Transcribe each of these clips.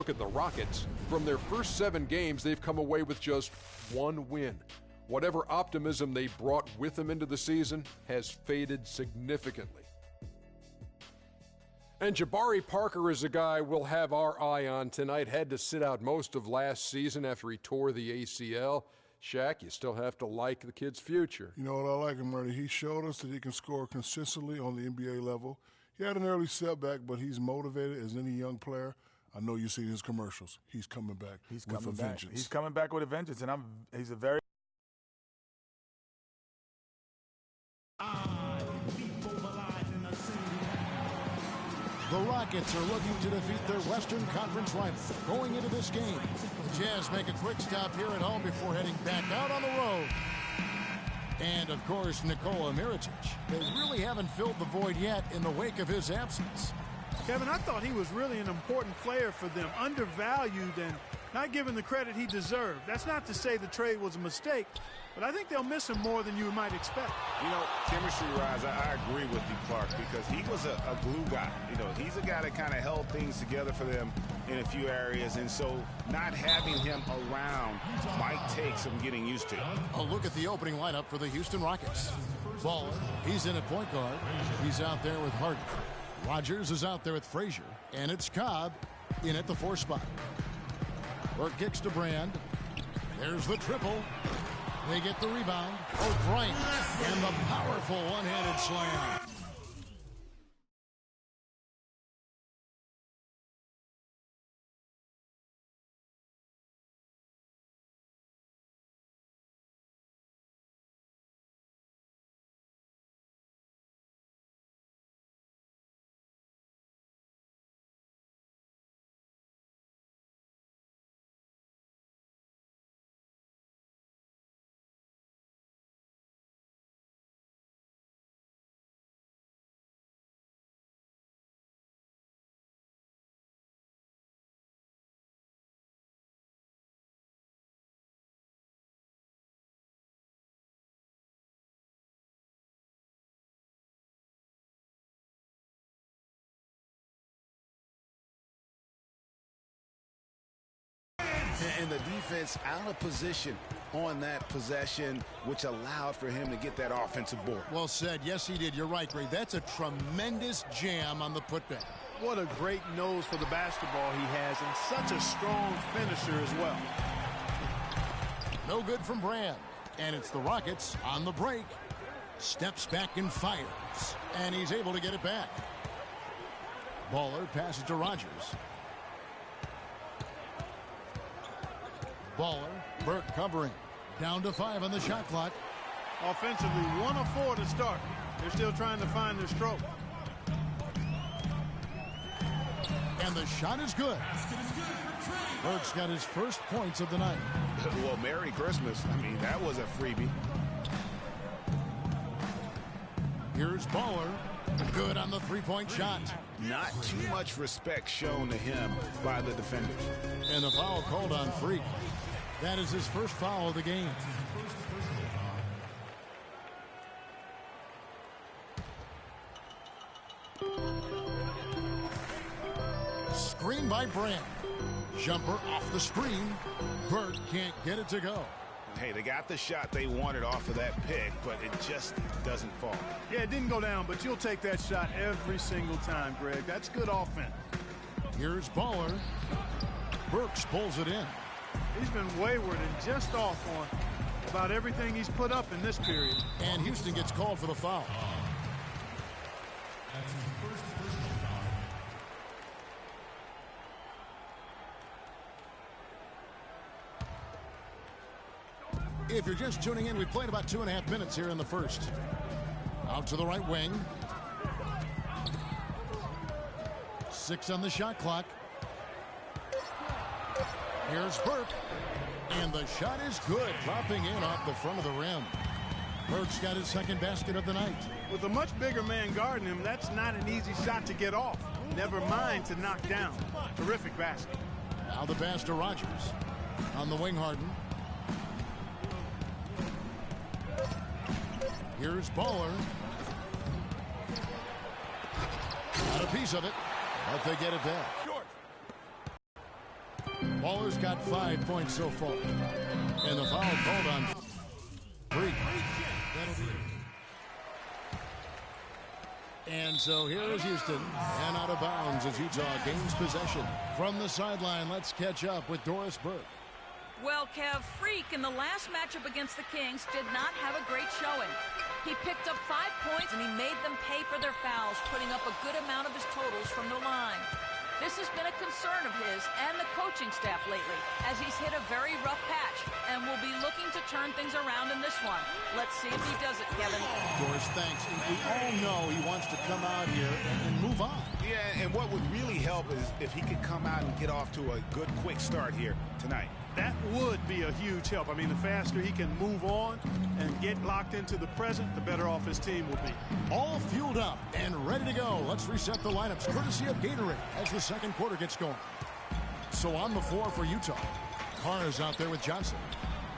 Look at the Rockets. From their first 7 games, they've come away with just 1 win. Whatever optimism they brought with them into the season has faded significantly. And Jabari Parker is a guy we'll have our eye on tonight. Had to sit out most of last season after he tore the ACL. Shaq, you still have to like the kid's future. You know what I like him, Marty? He showed us that he can score consistently on the NBA level. He had an early setback, but he's motivated as any young player. I know you've seen his commercials. He's coming back with a vengeance. He's coming back with a vengeance, and he's a very... The Rockets are looking to defeat their Western Conference rivals going into this game. The Jazz make a quick stop here at home before heading back out on the road. And, of course, Nikola Mirotic. They really haven't filled the void yet in the wake of his absence. Kevin, I thought he was really an important player for them, undervalued and not given the credit he deserved. That's not to say the trade was a mistake, but I think they'll miss him more than you might expect. You know, chemistry-wise, I agree with you, Clark, because he was a glue guy. You know, he's a guy that kind of held things together for them in a few areas, and so not having him around might take some getting used to. A look at the opening lineup for the Houston Rockets. Baller, he's in at point guard. He's out there with Harden. Rogers is out there with Frazier, and it's Cobb in at the 4 spot. Burke kicks to Brand. There's the triple. They get the rebound. O'Brien and the powerful one-handed slam. And the defense out of position on that possession, which allowed for him to get that offensive board. Well said. Yes, he did. You're right, Greg. That's a tremendous jam on the putback. What a great nose for the basketball he has, and such a strong finisher as well. No good from Brand. And it's the Rockets on the break. Steps back and fires. And he's able to get it back. Baller passes to Rogers. Baller, Burke covering. Down to 5 on the shot clock. Offensively, 1 of 4 to start. They're still trying to find their stroke. And the shot is good. Burke's got his first points of the night. Well, Merry Christmas. I mean, that was a freebie. Here's Baller. Good on the three-point shot. Not too much respect shown to him by the defenders. And the foul called on Freak. That is his first foul of the game. Screen by Brand. Jumper off the screen. Burke can't get it to go. Hey, they got the shot they wanted off of that pick, but it just doesn't fall. Yeah, it didn't go down, but you'll take that shot every single time, Greg. That's good offense. Here's Baller. Burks pulls it in. He's been wayward and just off on about everything he's put up in this period. And Houston gets called for the foul. If you're just tuning in, we played about 2.5 minutes here in the first. Out to the right wing. 6 on the shot clock. Here's Burke. And the shot is good, dropping in off the front of the rim. Burke's got his second basket of the night. With a much bigger man guarding him, that's not an easy shot to get off. Never mind to knock down. Terrific basket. Now the pass to Rogers. On the wing, Harden. Here's Baller. Got a piece of it, but they get it back. Baller's got 5 points so far. And the foul called on Freak. And so here is Houston, and out of bounds as Utah gains possession. From the sideline, let's catch up with Doris Burke. Well, Kev, Freak in the last matchup against the Kings did not have a great showing. He picked up 5 points and he made them pay for their fouls, putting up a good amount of his totals from the line. This has been a concern of his and the coaching staff lately, as he's hit a very rough patch and will be looking to turn things around in this one. Let's see if he does it, Kevin. Doris, thanks. We all know he wants to come out here and move on. Yeah, and what would really help is if he could come out and get off to a good, quick start here tonight. That would be a huge help. I mean, the faster he can move on and get locked into the present, the better off his team will be. All fueled up and ready to go. Let's reset the lineups courtesy of Gatorade as the second quarter gets going. So on the floor for Utah, Carr is out there with Johnson.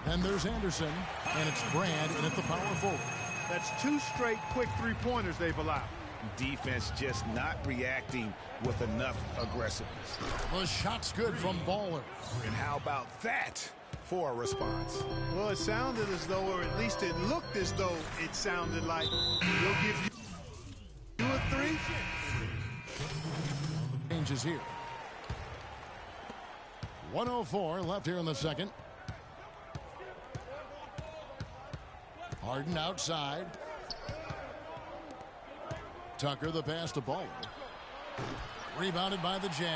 And there's Anderson, and it's Brand in at the power forward. That's 2 straight quick three-pointers they've allowed. Defense just not reacting with enough aggressiveness. The shot's good from Baller. And how about that for a response? Well, it sounded as though, or at least it looked as though it sounded like he'll give you a 3. Changes here. 1:04 left here in the second. Harden outside. Tucker the pass to Baller. Rebounded by the Jazz.